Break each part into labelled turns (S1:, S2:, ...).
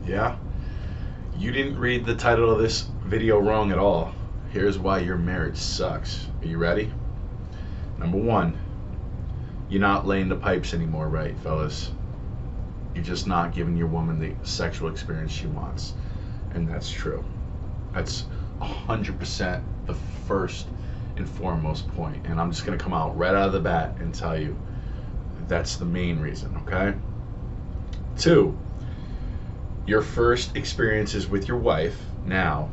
S1: Yeah, you didn't read the title of this video wrong at all. Here's why your marriage sucks. Are you ready? Number one, you're not laying the pipes anymore, right, fellas? You're just not giving your woman the sexual experience she wants. And that's true. That's 100% the first and foremost point. And I'm just going to come out right out of the bat and tell you that's the main reason, okay? Two, your first experiences with your wife now,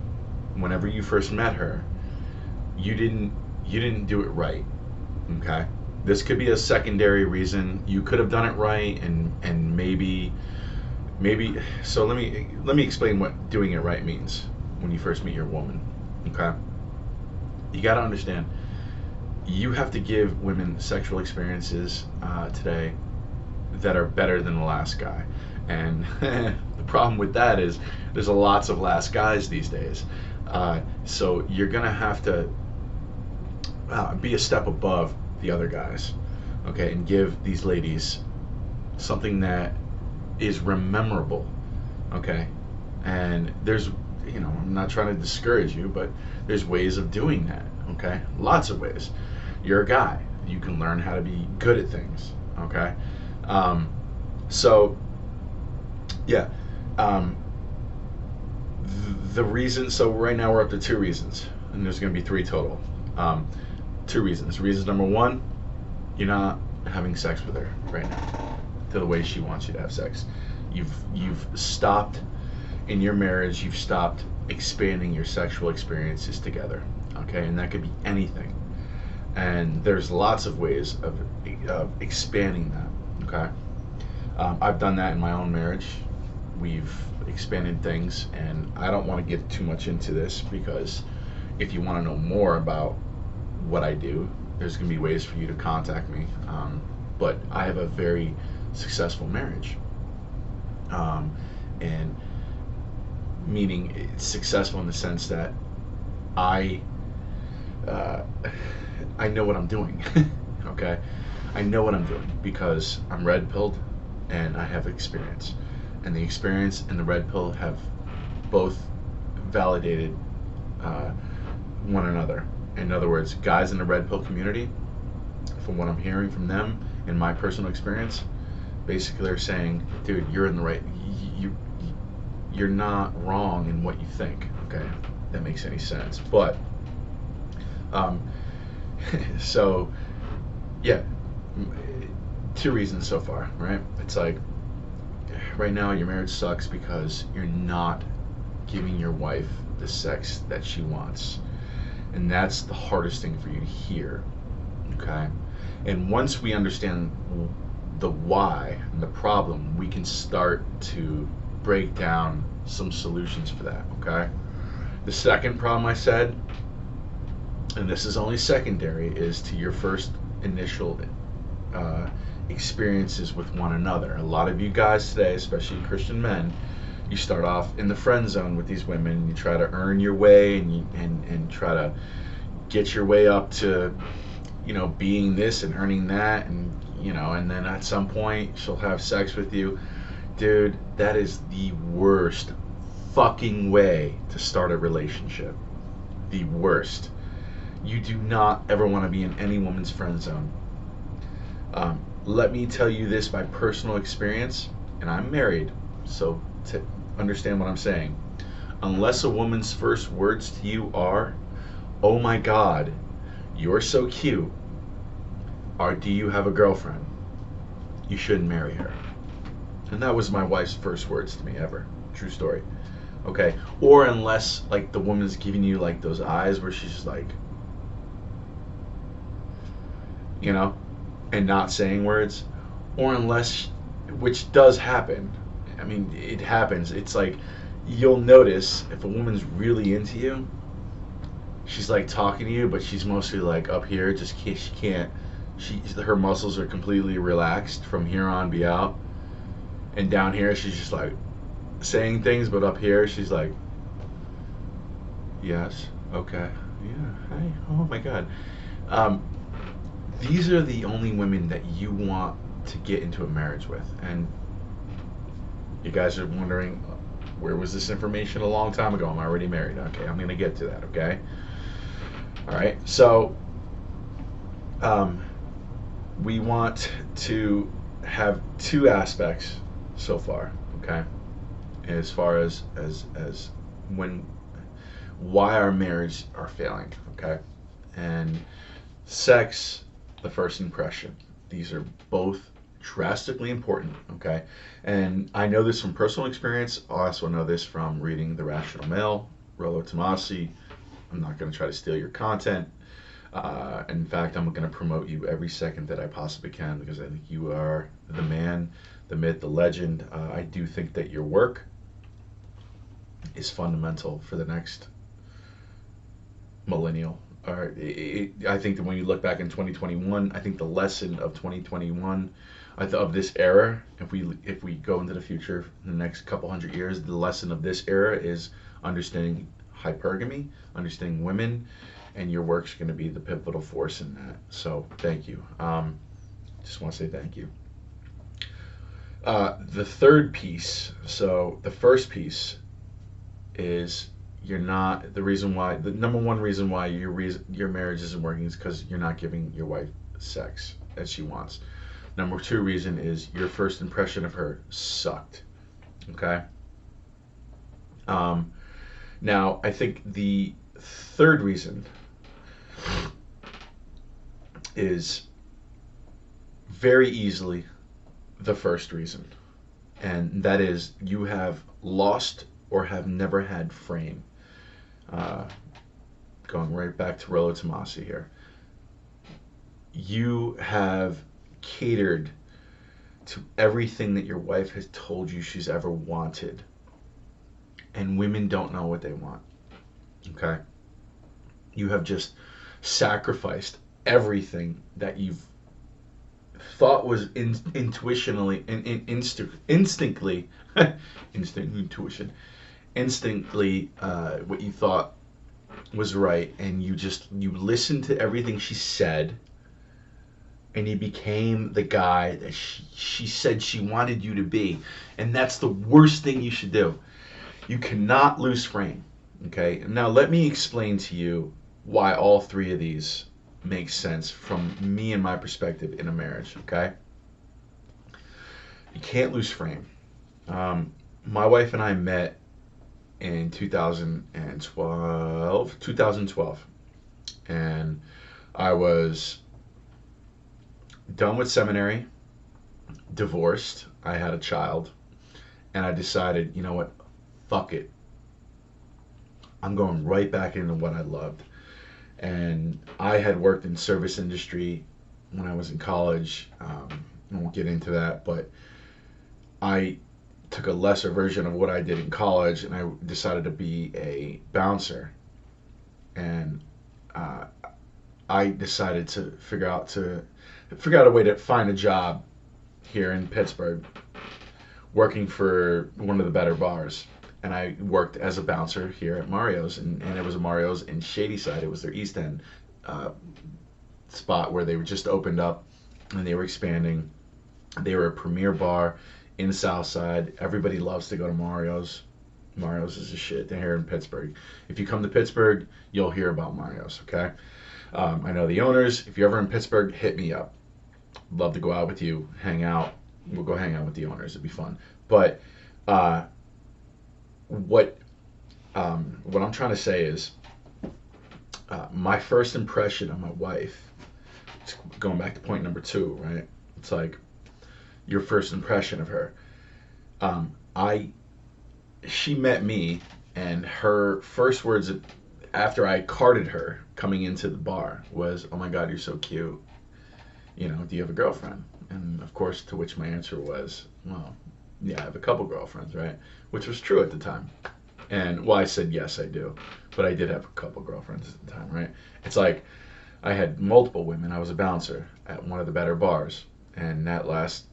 S1: whenever you first met her, you didn't do it right, okay? This could be a secondary reason. You could have done it right, and maybe so let me explain what doing it right means when you first meet your woman, okay? You got to understand, you have to give women sexual experiences today that are better than the last guy. And the problem with that is there's a lots of last guys these days. So you're gonna have to be a step above the other guys, okay, and give these ladies something that is rememberable, okay? And there's, I'm not trying to discourage you, but there's ways of doing that, okay? Lots of ways. You're a guy. You can learn how to be good at things, okay? So, yeah. The reason, so right now we're up to two reasons, and there's going to be three total. Two reasons. Reason number one, you're not having sex with her right now to the way she wants you to have sex. You've stopped in your marriage. You've stopped expanding your sexual experiences together. Okay, and that could be anything. And there's lots of ways of expanding that. Okay, I've done that in my own marriage. We've expanded things, and I don't want to get too much into this because if you want to know more about what I do, there's going to be ways for you to contact me. But I have a very successful marriage, and meaning it's successful in the sense that I know what I'm doing. Okay, I know what I'm doing because I'm red pilled and I have experience, and the experience and the red pill have both validated one another. In other words, guys in the red pill community, from what I'm hearing from them in my personal experience, basically are saying, dude, you're in the right, you're not wrong in what you think. Okay, if that makes any sense. But so yeah, two reasons so far, right? It's like right now your marriage sucks because you're not giving your wife the sex that she wants, and that's the hardest thing for you to hear. Okay, and once we understand the why and the problem, we can start to break down some solutions for that. Okay, the second problem I said, and this is only secondary, is to your first initial experiences with one another. A lot of you guys today, especially Christian men, you start off in the friend zone with these women, and you try to earn your way, and try to get your way up to, being this and earning that, and and then at some point she'll have sex with you. Dude, that is the worst fucking way to start a relationship. The worst. You do not ever want to be in any woman's friend zone. Let me tell you this by personal experience, and I'm married, so to understand what I'm saying. Unless a woman's first words to you are, "Oh my God, you're so cute," or "Do you have a girlfriend?" you shouldn't marry her. And that was my wife's first words to me ever. True story. Okay. Or unless like the woman's giving you like those eyes where she's just like, and not saying words, or unless, which does happen. I mean, it happens. It's like you'll notice if a woman's really into you, she's like talking to you, but she's mostly like up here, just she can't. Her muscles are completely relaxed from here on be out, and down here she's just like saying things, but up here she's like, yes, okay, yeah, hi, oh my God. These are the only women that you want to get into a marriage with. And you guys are wondering, Where was this information a long time ago? I'm already married. Okay, I'm going to get to that, okay? All right, so um, we want to have two aspects so far, okay? As far as when why our marriage are failing, okay? And sex, the first impression. These are both drastically important, okay? And I know this from personal experience. I also know this from reading The Rational Male, Rollo Tomasi. I'm not going to try to steal your content. In fact, I'm going to promote you every second that I possibly can because I think you are the man, the myth, the legend. I do think that your work is fundamental for the next millennial. I think that when you look back in 2021, I think the lesson of 2021, of this era, if we go into the future in the next couple hundred years, the lesson of this era is understanding hypergamy, understanding women, and your work's going to be the pivotal force in that. So thank you. Just want to say thank you. The third piece. So the first piece is you're not the number one reason why your marriage isn't working is because you're not giving your wife sex as she wants. Number two reason is your first impression of her sucked. Okay. Now I think the third reason is very easily the first reason, and that is you have lost or have never had frame. Going right back to Rollo Tomasi here. You have catered to everything that your wife has told you she's ever wanted. And women don't know what they want. Okay? You have just sacrificed everything that you've thought was instinctively, what you thought was right, and you listened to everything she said, and you became the guy that she said she wanted you to be. And that's the worst thing you should do. You cannot lose frame. Okay? Now let me explain to you why all three of these make sense from me and my perspective in a marriage. Okay? You can't lose frame. My wife and I met in 2012, and I was done with seminary, divorced, I had a child, and I decided, you know what, fuck it. I'm going right back into what I loved. And I had worked in service industry when I was in college. I won't get into that, but I took a lesser version of what I did in college, and I decided to be a bouncer. And I decided to figure out a way to find a job here in Pittsburgh, working for one of the better bars. And I worked as a bouncer here at Mario's, and it was a Mario's in Shadyside. It was their East End spot where they were just opened up, and they were expanding. They were a premier bar in Southside. Everybody loves to go to Mario's. Mario's is a shit. They're here in Pittsburgh. If you come to Pittsburgh, you'll hear about Mario's, okay? I know the owners. If you're ever in Pittsburgh, hit me up. Love to go out with you, hang out. We'll go hang out with the owners. It'd be fun. But what I'm trying to say is my first impression of my wife, going back to point number 2, right? It's like your first impression of her. She met me, and her first words after I carded her coming into the bar was, "Oh my God, you're so cute. You know, do you have a girlfriend?" And of course, to which my answer was, "Well, yeah, I have a couple girlfriends," right? Which was true at the time. And well, I said yes, I do, but I did have a couple girlfriends at the time, right? It's like I had multiple women. I was a bouncer at one of the better bars, and that was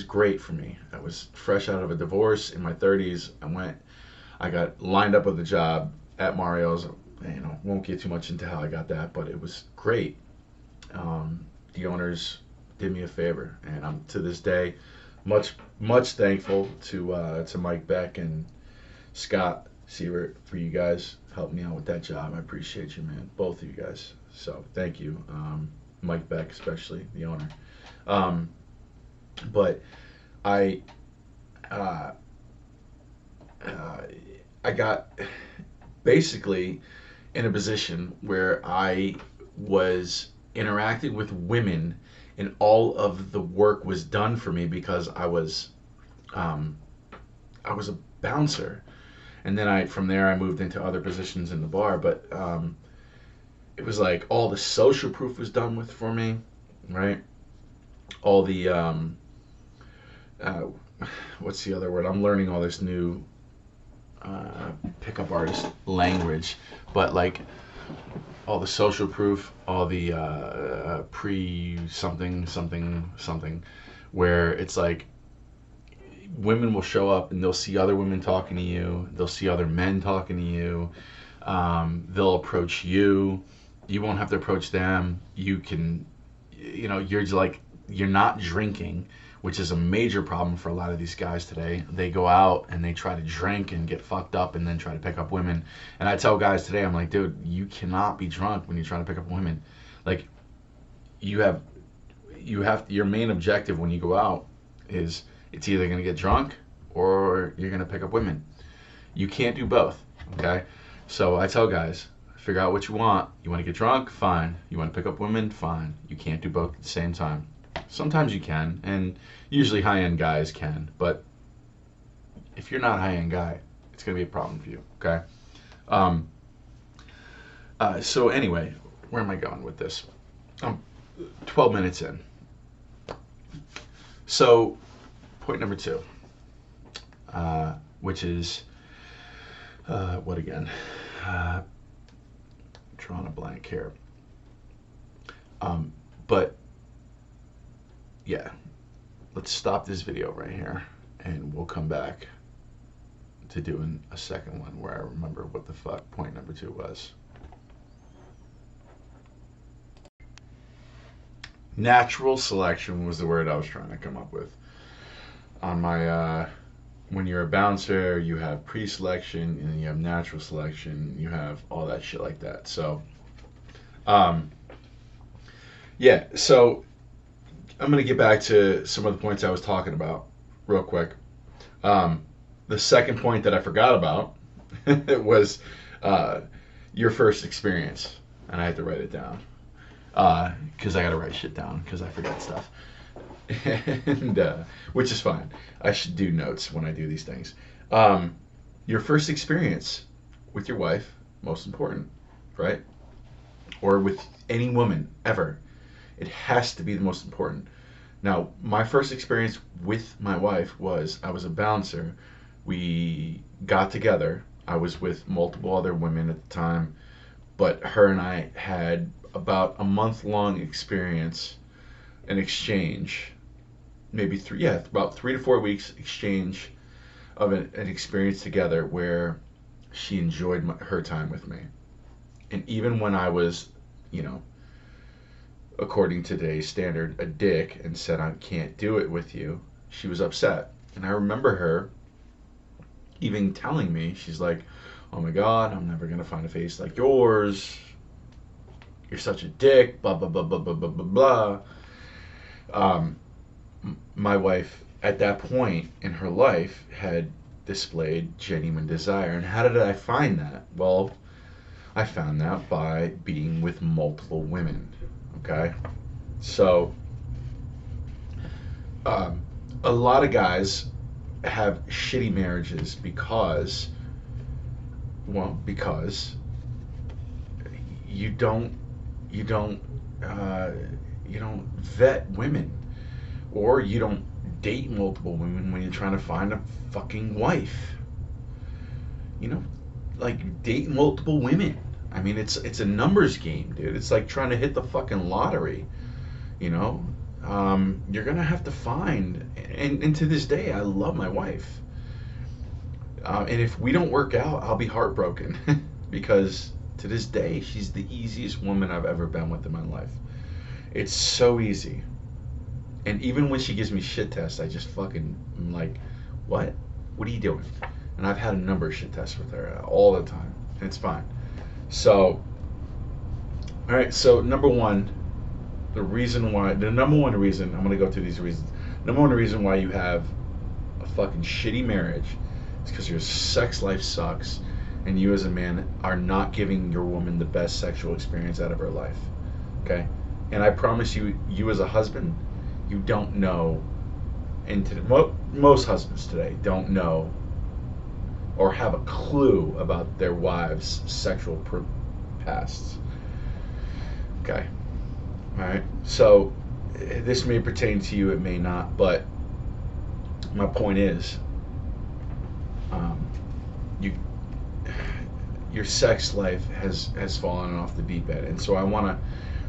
S1: great for me. I was fresh out of a divorce in my 30s. I got lined up with a job at Mario's. You know, won't get too much into how I got that, but it was great. The owners did me a favor, and I'm to this day much thankful to Mike Beck and Scott Sievert, for you guys helping me out with that job. I appreciate you, man. Both of you guys. So thank you. Mike Beck, especially the owner. Um, but I, uh, uh, I got basically in a position where I was interacting with women, and all of the work was done for me because um, I was a bouncer, and then from there I moved into other positions in the bar. But it was like all the social proof was done with for me, right? All the uh, what's the other word? I'm learning all this new pickup artist language, but like all the social proof, all the pre something something something, where it's like women will show up and they'll see other women talking to you, they'll see other men talking to you, they'll approach you, you won't have to approach them. You can, you're just like, you're not drinking, which is a major problem for a lot of these guys today. They go out and they try to drink and get fucked up and then try to pick up women. And I tell guys today, I'm like, dude, you cannot be drunk when you're trying to pick up women. Like, you have your main objective when you go out is, it's either going to get drunk or you're going to pick up women. You can't do both, okay? So I tell guys, figure out what you want. You want to get drunk? Fine. You want to pick up women? Fine. You can't do both at the same time. Sometimes you can, and usually high-end guys can, but if you're not a high-end guy, it's going to be a problem for you, okay? So anyway, where am I going with this? 12 minutes in. So, point number 2, which is, what again? Drawing a blank here. But, yeah, let's stop this video right here, and we'll come back to doing a second one where I remember what the fuck point number 2 was. Natural selection was the word I was trying to come up with. On my, when you're a bouncer, you have pre-selection, and then you have natural selection, you have all that shit like that. So, yeah, so I'm going to get back to some of the points I was talking about real quick. The second point that I forgot about was your first experience, and I had to write it down because I got to write shit down because I forget stuff, and which is fine. I should do notes when I do these things. Your first experience with your wife, most important, right? Or with any woman ever. It has to be the most important. Now, my first experience with my wife was, I was a bouncer. We got together. I was with multiple other women at the time, but her and I had about a month-long experience, an exchange, maybe about 3 to 4 weeks exchange of an experience together where she enjoyed her time with me. And even when I was, according to today's standard, a dick and said, I can't do it with you, she was upset. And I remember her even telling me, she's like, oh my God, I'm never going to find a face like yours. You're such a dick, blah, blah, blah, blah, blah, blah, blah, blah. My wife, at that point in her life, had displayed genuine desire. And how did I find that? Well, I found that by being with multiple women. Okay, so a lot of guys have shitty marriages because you don't vet women, or you don't date multiple women when you're trying to find a fucking wife. Like, date multiple women. I mean, it's a numbers game, dude. It's like trying to hit the fucking lottery, You're going to have to find, and to this day, I love my wife. And if we don't work out, I'll be heartbroken because to this day, she's the easiest woman I've ever been with in my life. It's so easy. And even when she gives me shit tests, I just fucking, I'm like, what? What are you doing? And I've had a number of shit tests with her all the time. It's fine. So, all right. So number one, the number one reason I'm gonna go through these reasons. Number one reason why you have a fucking shitty marriage is because your sex life sucks, and you as a man are not giving your woman the best sexual experience out of her life. Okay, and I promise you, you as a husband, you don't know. And most husbands today don't know or have a clue about their wives' sexual pasts. Okay. All right. So this may pertain to you, it may not, but my point is, you your sex life has fallen off the deep end, and so I want to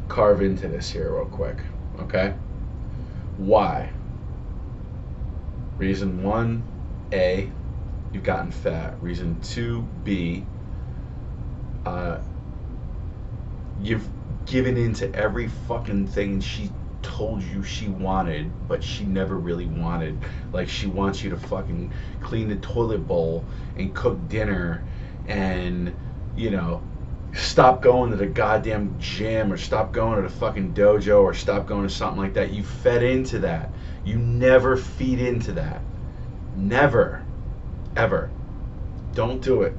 S1: carve into this here real quick. Okay. Why? Reason one, A, you've gotten fat. Reason two, B, you've given into every fucking thing she told you she wanted, but she never really wanted. Like, she wants you to fucking clean the toilet bowl and cook dinner and, you know, stop going to the goddamn gym or stop going to the fucking dojo or stop going to something like that. You fed into that. You never feed into that. Never. Ever. Don't do it.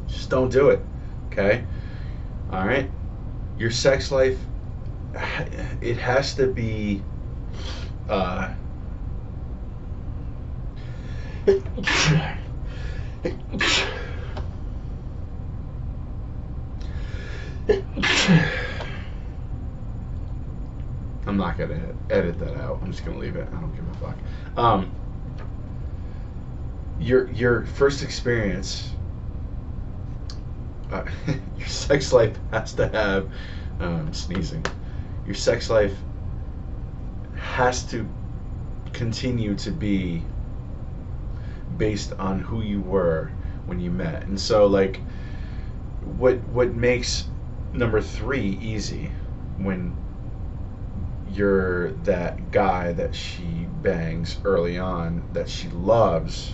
S1: Just don't do it. Okay? Alright? Your sex life, it has to be I'm not gonna edit that out. I'm just gonna leave it. I don't give a fuck. Your first experience, your sex life has to have, I'm sneezing. Your sex life has to continue to be based on who you were when you met. And so, like, what makes number three easy when you're that guy that she bangs early on that she loves,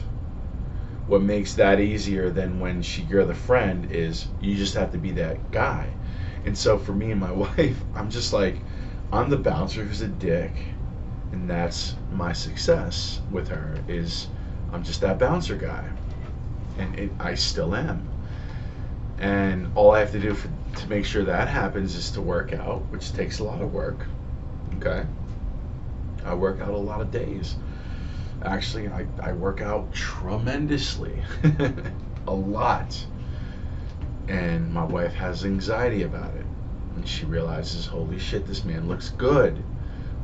S1: what makes that easier than when you're the friend is you just have to be that guy. And so for me and my wife, I'm just like, I'm the bouncer who's a dick, and that's my success with her, is I'm just that bouncer guy, and I still am. And all I have to do to make sure that happens is to work out, which takes a lot of work. Okay, I work out a lot of days. Actually, I work out tremendously, a lot. And my wife has anxiety about it. And she realizes, holy shit, this man looks good.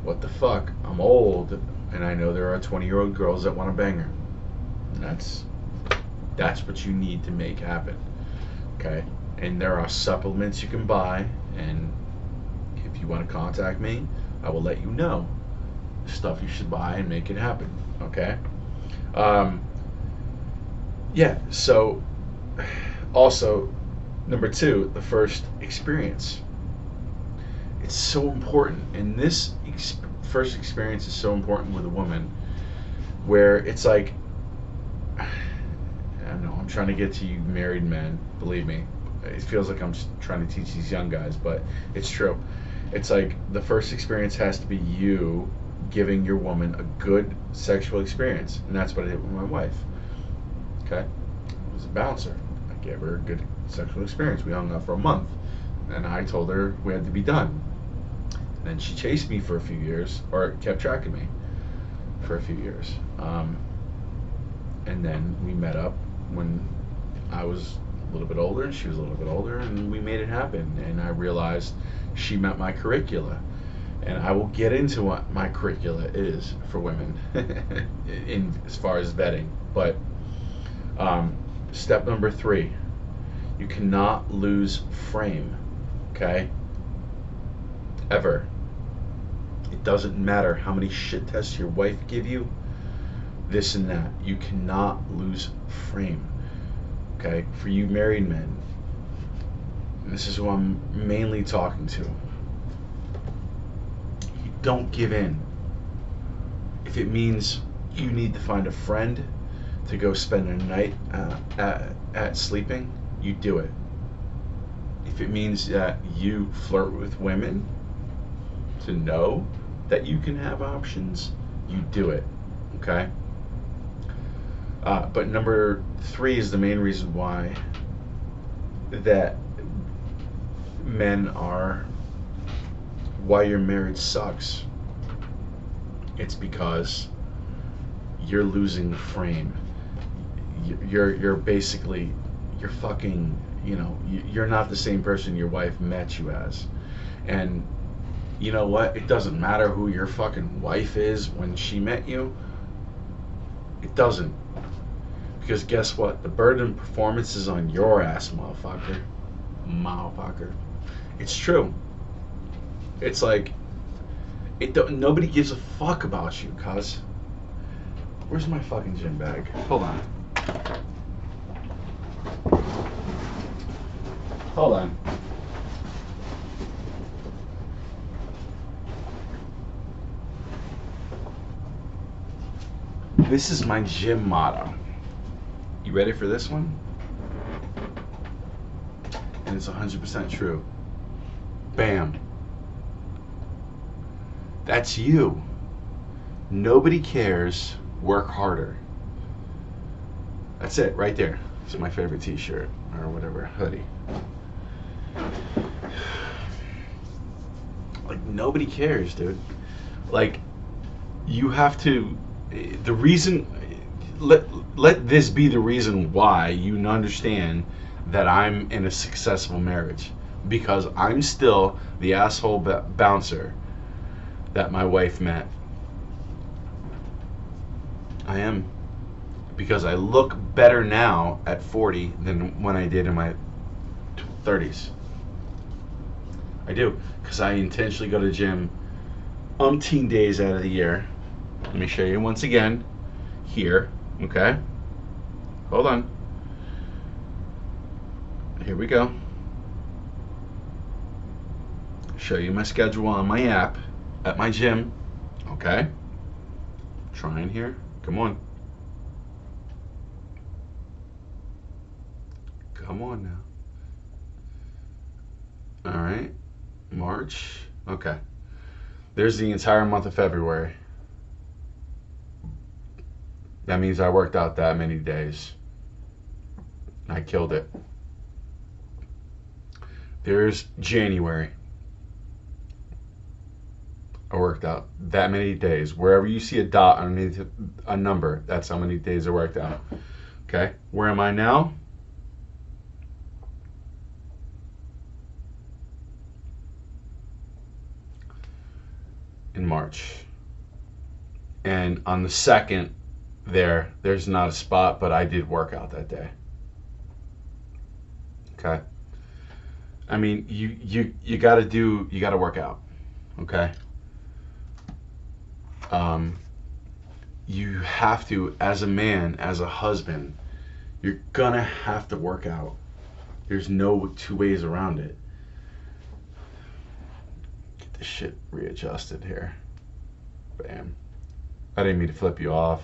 S1: What the fuck? I'm old, and I know there are 20-year-old girls that want to bang her. And that's what you need to make happen. Okay? And there are supplements you can buy, and if you want to contact me, I will let you know stuff you should buy and make it happen. Okay? Yeah, so also, number two, the first experience. It's so important, and this first experience is so important with a woman, where it's like, I don't know, I'm trying to get to you married men, believe me. It feels like I'm just trying to teach these young guys, but it's true. It's like the first experience has to be you giving your woman a good sexual experience, and that's what I did with my wife. Okay? I was a bouncer. I gave her a good sexual experience. We hung out for a month, and I told her we had to be done. And then she chased me for a few years, or kept track of me for a few years. And then we met up when I was a little bit older and she was a little bit older, and we made it happen. And I realized she met my curricula. And I will get into what my curricula is for women in as far as vetting. But step number three, you cannot lose frame. Okay? Ever. It doesn't matter how many shit tests your wife give you, this and that. You cannot lose frame. Okay? For you married men, and this is who I'm mainly talking to, you don't give in. If it means you need to find a friend to go spend a night at sleeping, you do it. If it means that you flirt with women to know that you can have options, you do it. Okay? But number 3 is the main reason why that men are why your marriage sucks. It's because you're losing frame. You're basically you're fucking, you're not the same person your wife met you as. And you know what? It doesn't matter who your fucking wife is when she met you. It doesn't. Because guess what? The burden of performance is on your ass, motherfucker. Motherfucker. It's true. It's like nobody gives a fuck about you, cuz. Where's my fucking gym bag? Hold on. Hold on. This is my gym motto. You ready for this one? And it's 100% true. Bam. That's you. Nobody cares. Work harder. That's it, right there. It's my favorite t-shirt or whatever, hoodie. Like, nobody cares, dude. Like, you have to, the reason, let this be the reason why you understand that I'm in a successful marriage. Because I'm still the asshole bouncer that my wife met. I am. Because I look better now at 40 than when I did in my 30s. I do. Because I intentionally go to the gym umpteen days out of the year. Let me show you once again. Here. Okay? Hold on. Here we go. Show you my schedule on my app at my gym. Okay? Trying here. Come on. Come on now. All right. March. Okay. There's the entire month of February. That means I worked out that many days. I killed it. There's January. I worked out that many days. Wherever you see a dot underneath a number, that's how many days I worked out. Okay? Where am I now? In March. And on the 2nd, there's not a spot, but I did work out that day. Okay? I mean, you gotta work out. Okay? You have to, as a man, as a husband, you're gonna have to work out. There's no two ways around it. Get this shit readjusted here. Bam. I didn't mean to flip you off.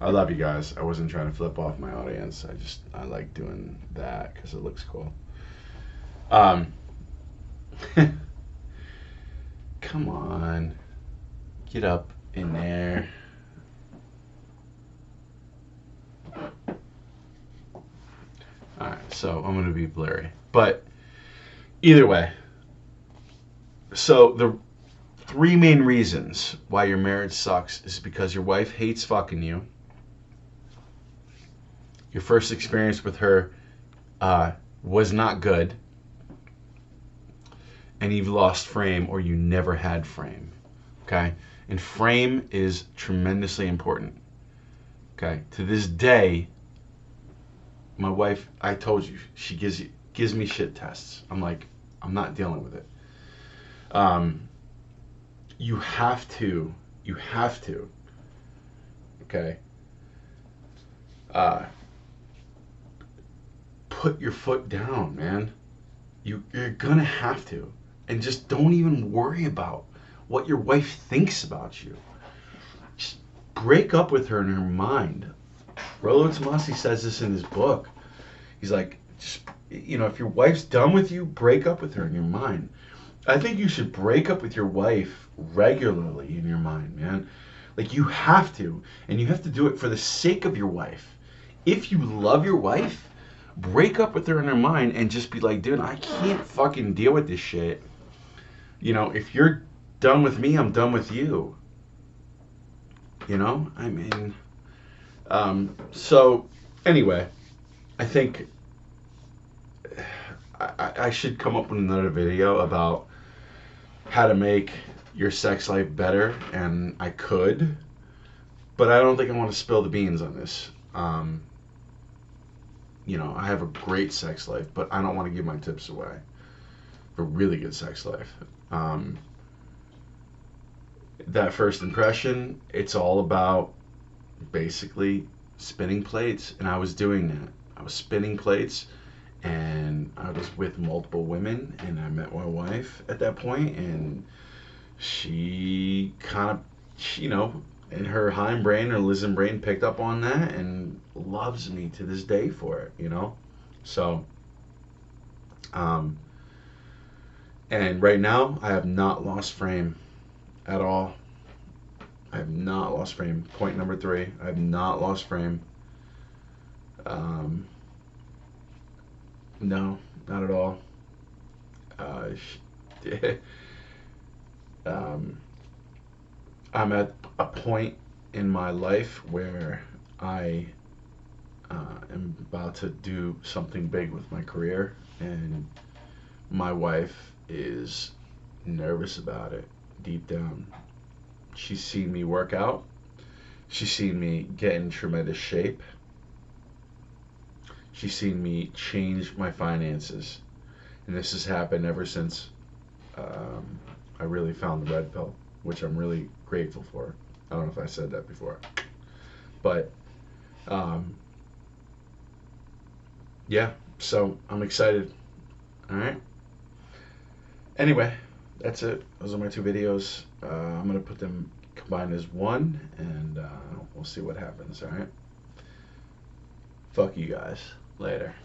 S1: I love you guys. I wasn't trying to flip off my audience. I like doing that because it looks cool. Come on. Get up in there. Alright, so I'm going to be blurry. But either way, so the 3 main reasons why your marriage sucks is because your wife hates fucking you. Your first experience with her was not good. And you've lost frame, or you never had frame. Okay? And frame is tremendously important. Okay? To this day, my wife, I told you, she gives me shit tests. I'm like, I'm not dealing with it. You have to, okay, put your foot down, man. You're gonna have to. And just don't even worry about what your wife thinks about you. Just break up with her in her mind Rollo Tomassi says this in his book. He's like, just, if your wife's done with you, break up with her in your mind. I think you should break up with your wife regularly in your mind, man. Like, you have to, and you have to do it for the sake of your wife. If you love your wife, break up with her in her mind and just be like, dude, I can't fucking deal with this shit. If you're done with me, I'm done with you. I mean, so anyway, I think I should come up with another video about how to make your sex life better, and I could, but I don't think I want to spill the beans on this. I have a great sex life, but I don't want to give my tips away for really good sex life. That first impression, it's all about basically spinning plates, and I was doing that. I was spinning plates, and I was with multiple women, and I met my wife at that point, and she kind of, in her hindbrain or lizard brain picked up on that and loves me to this day for it, So, and right now, I have not lost frame at all. I have not lost frame. Point number 3, I have not lost frame. No, not at all. I'm at a point in my life where I am about to do something big with my career, and my wife is nervous about it deep down. She's seen me work out. She's seen me get in tremendous shape. She's seen me change my finances. And this has happened ever since I really found the red pill, which I'm really grateful for. I don't know if I said that before. But, yeah, so I'm excited. All right. Anyway, that's it. Those are my 2 videos. I'm going to put them combined as one, and we'll see what happens, all right? Fuck you guys. Later.